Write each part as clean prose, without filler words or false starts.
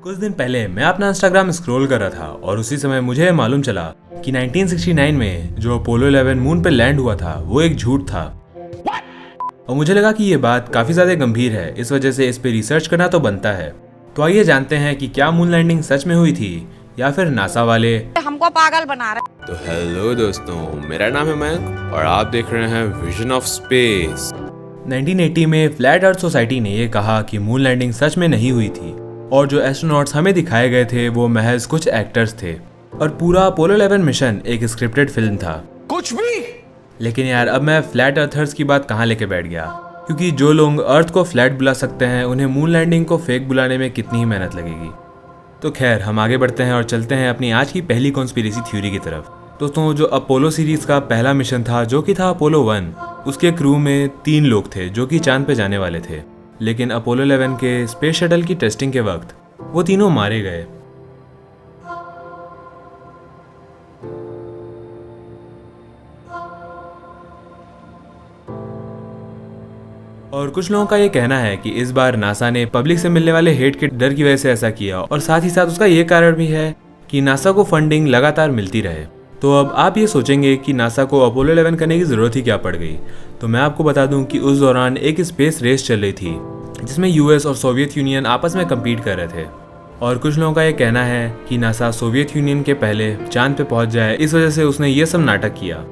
कुछ दिन पहले मैं अपना इंस्टाग्राम स्क्रॉल कर रहा था और उसी समय मुझे मालूम चला कि 1969 में जो अपोलो 11 मून पे लैंड हुआ था वो एक झूठ था। और मुझे लगा कि ये बात काफी ज्यादा गंभीर है, इस वजह से इस पे रिसर्च करना तो बनता है। तो आइए जानते हैं कि क्या मून लैंडिंग सच में हुई थी या फिर नासा वाले हमको पागल बना रहे। तो हेलो दोस्तों, मेरा नाम है मयंक और आप देख रहे हैं विजन ऑफ स्पेस। 1980 में फ्लैट अर्थ सोसाइटी ने ये कहा कि मून लैंडिंग सच में नहीं हुई थी और जो एस्ट्रोनॉट्स हमें दिखाए गए थे वो महज कुछ एक्टर्स थे और पूरा अपोलो 11 मिशन एक स्क्रिप्टेड फिल्म था। कुछ भी। लेकिन यार अब मैं फ्लैट अर्थर्स की बात कहाँ लेके बैठ गया, क्योंकि जो लोग अर्थ को फ्लैट बुला सकते हैं उन्हें मून लैंडिंग को फेक बुलाने में कितनी ही मेहनत लगेगी। तो खैर हम आगे बढ़ते हैं और चलते हैं अपनी आज की पहली कॉन्स्पिरेसी थ्योरी की तरफ। दोस्तों, जो अपोलो सीरीज का पहला मिशन था जो कि था अपोलो 1, उसके क्रू में 3 लोग थे जो कि चांद पे जाने वाले थे। लेकिन अपोलो 11 के स्पेस शटल की टेस्टिंग के वक्त वो तीनों मारे गए। और कुछ लोगों का ये कहना है कि इस बार नासा ने पब्लिक से मिलने वाले हेट के डर की वजह से ऐसा किया, और साथ ही साथ उसका ये कारण भी है कि नासा को फंडिंग लगातार मिलती रहे। तो अब आप ये सोचेंगे कि नासा को अपोलो 11 करने की जरूरत ही क्या पड़ गई। तो मैं आपको बता दूं कि उस दौरान एक स्पेस रेस चल रही थी जिसमें यूएस और सोवियत यूनियन आपस में कम्पीट कर रहे थे। और कुछ लोगों का ये कहना है कि नासा सोवियत यूनियन के पहले चांद पे पहुंच जाए, इस वजह से उसने ये सब नाटक किया।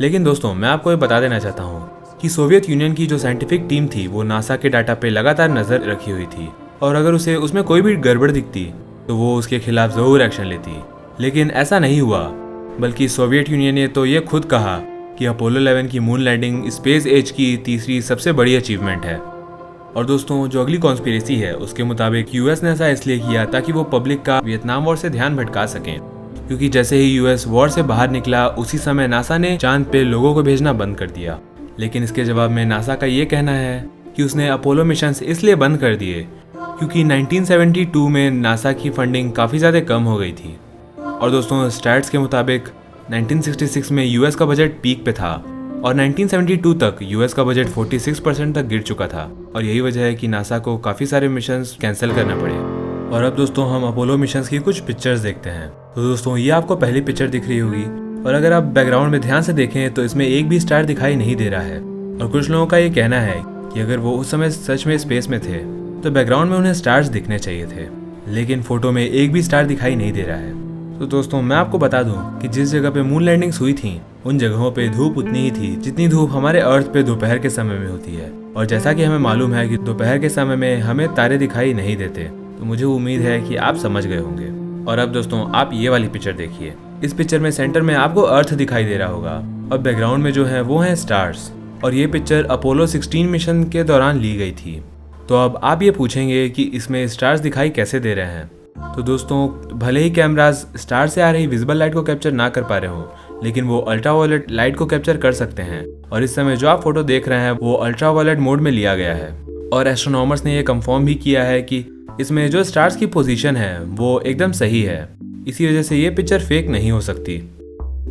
लेकिन दोस्तों, मैं आपको ये बता देना चाहता हूँ कि सोवियत यूनियन की जो साइंटिफिक टीम थी वो नासा के डाटा पे लगातार नजर रखी हुई थी, और अगर उसे उसमें कोई भी गड़बड़ दिखती तो वो उसके खिलाफ जरूर एक्शन लेती। लेकिन ऐसा नहीं हुआ, बल्कि सोवियत यूनियन ने तो ये खुद कहा कि अपोलो 11 की मून लैंडिंग स्पेस एज की तीसरी सबसे बड़ी अचीवमेंट है। और दोस्तों, जो अगली कॉन्स्पिरेसी है उसके मुताबिक यूएस ने ऐसा इसलिए किया ताकि वो पब्लिक का वियतनाम वॉर से ध्यान भटका सकें, क्योंकि जैसे ही यूएस वॉर से बाहर निकला उसी समय नासा ने चांद पे लोगों को भेजना बंद कर दिया। लेकिन इसके जवाब में नासा का ये कहना है कि उसने अपोलो मिशन इसलिए बंद कर दिए क्योंकि 1972 में नासा की फंडिंग काफ़ी ज़्यादा कम हो गई थी। और दोस्तों, स्टैट्स के मुताबिक 1966 में यूएस का बजट पीक पे था और 1972 तक यूएस का बजट 46% तक गिर चुका था, और यही वजह है कि नासा को काफ़ी सारे मिशंस कैंसिल करना पड़े। और अब दोस्तों हम अपोलो मिशंस की कुछ पिक्चर्स देखते हैं। तो दोस्तों, ये आपको पहली पिक्चर दिख रही होगी, और अगर आप बैकग्राउंड में ध्यान से देखें तो इसमें एक भी स्टार दिखाई नहीं दे रहा है। और कुछ लोगों का ये कहना है कि अगर वो उस समय सच में स्पेस में थे तो बैकग्राउंड में उन्हें स्टार्स दिखने चाहिए थे, लेकिन फोटो में एक भी स्टार दिखाई नहीं दे रहा है। तो दोस्तों, मैं आपको बता दूं कि जिस जगह पे मून लैंडिंग्स हुई थी उन जगहों पे धूप उतनी ही थी जितनी धूप हमारे अर्थ पे दोपहर के समय में होती है। और जैसा कि हमें मालूम है कि दोपहर के समय में हमें तारे दिखाई नहीं देते, तो मुझे उम्मीद है कि आप समझ गए होंगे। और अब दोस्तों, आप ये वाली पिक्चर देखिए। इस पिक्चर में सेंटर में आपको अर्थ दिखाई दे रहा होगा और बैकग्राउंड में जो है वो है स्टार्स। और ये पिक्चर अपोलो 16 मिशन के दौरान ली गई थी। तो अब आप ये पूछेंगे कि इसमें स्टार्स दिखाई कैसे दे रहे हैं। तो दोस्तों, भले ही कैमराज स्टार से आ रही विजिबल लाइट को कैप्चर ना कर पा रहे हो, लेकिन वो अल्ट्रावायलेट लाइट को कैप्चर कर सकते हैं। और इस समय जो आप फोटो देख रहे हैं वो अल्ट्रावायलेट मोड में लिया गया है। और एस्ट्रोनॉमर्स ने ये कंफर्म भी किया है कि इसमें जो स्टार्स की पोजीशन है वो एकदम सही है, इसी वजह से ये पिक्चर फेक नहीं हो सकती।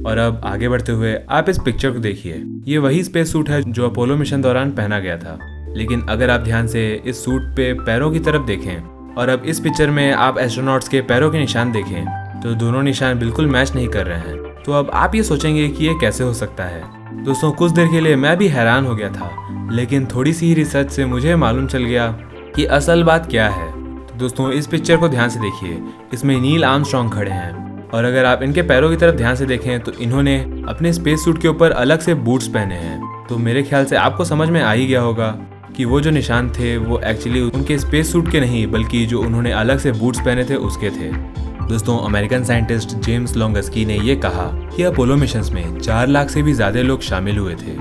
और अब आगे बढ़ते हुए आप इस पिक्चर को देखिए। ये वही स्पेस सूट है जो अपोलो मिशन दौरान पहना गया था, लेकिन अगर आप ध्यान से इस सूट पे पैरों की तरफ देखें और अब इस पिक्चर में आप एस्ट्रोनॉट्स के पैरों के निशान देखें तो दोनों निशान बिल्कुल मैच नहीं कर रहे हैं। तो अब आप ये सोचेंगे कि ये कैसे हो सकता है। दोस्तों, कुछ देर के लिए मैं भी हैरान हो गया था, लेकिन थोड़ी सी ही रिसर्च से मुझे मालूम चल गया कि असल बात क्या है। तो दोस्तों, इस पिक्चर को ध्यान से देखिए। इसमें नील आर्मस्ट्रांग खड़े हैं, और अगर आप इनके पैरों की तरफ ध्यान से देखें तो इन्होंने अपने स्पेस सूट के ऊपर अलग से बूट्स पहने हैं। तो मेरे ख्याल से आपको समझ में आ ही गया होगा कि वो जो निशान थे वो एक्चुअली उनके स्पेस सूट के नहीं, बल्कि जो उन्होंने अलग से बूट्स पहने थे उसके थे। दोस्तों, अमेरिकन साइंटिस्ट जेम्स लोंगस्की ने ये कहा कि अपोलो मिशंस में 4 लाख से भी ज्यादा लोग शामिल हुए थे,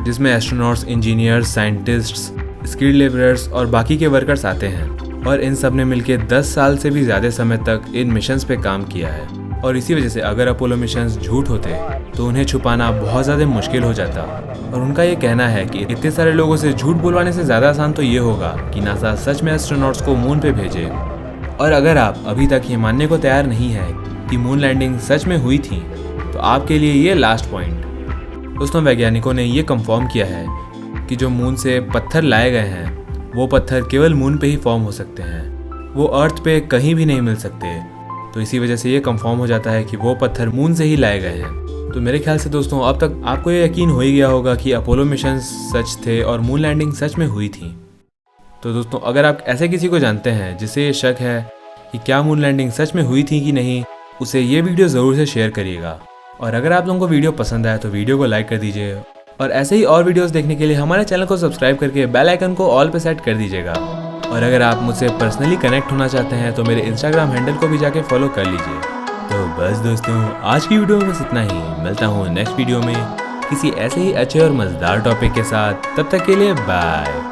जिसमें astronauts, engineers, scientists, skilled labourers और बाकी के वर्कर्स आते हैं। और इन सब ने मिलकर 10 साल से भी ज्यादा समय तक इन मिशंस पे काम किया है। और इसी वजह से अगर अपोलो मिशंस झूठ होते तो उन्हें छुपाना बहुत ज़्यादा मुश्किल हो जाता। और उनका ये कहना है कि इतने सारे लोगों से झूठ बुलवाने से ज़्यादा आसान तो ये होगा कि नासा सच में एस्ट्रोनॉट्स को मून पे भेजे। और अगर आप अभी तक ये मानने को तैयार नहीं है कि मून लैंडिंग सच में हुई थी, तो आपके लिए ये लास्ट पॉइंट। दोस्तों, वैज्ञानिकों ने ये कंफर्म किया है कि जो मून से पत्थर लाए गए हैं वो पत्थर केवल मून पे ही फॉर्म हो सकते हैं। वो अर्थ पे कहीं भी नहीं मिल सकते। तो इसी वजह से ये कंफर्म हो जाता है कि वो पत्थर मून से ही लाए गए हैं। तो मेरे ख्याल से दोस्तों अब तक आपको ये यकीन हो ही गया होगा कि अपोलो मिशन सच थे और मून लैंडिंग सच में हुई थी। तो दोस्तों अगर आप ऐसे किसी को जानते हैं जिसे ये शक है कि क्या मून लैंडिंग सच में हुई थी कि नहीं, उसे ये वीडियो ज़रूर से शेयर करिएगा। और अगर आप लोगों को वीडियो पसंद आया तो वीडियो को लाइक कर दीजिए और ऐसे ही और वीडियोस देखने के लिए हमारे चैनल को सब्सक्राइब करके बेल आइकन को ऑल पे सेट कर दीजिएगा। और अगर आप मुझसे पर्सनली कनेक्ट होना चाहते हैं तो मेरे इंस्टाग्राम हैंडल को भी जाके फॉलो कर लीजिए। तो बस दोस्तों आज की वीडियो में बस इतना ही। मिलता हूँ नेक्स्ट वीडियो में किसी ऐसे ही अच्छे और मज़ेदार टॉपिक के साथ। तब तक के लिए बाय।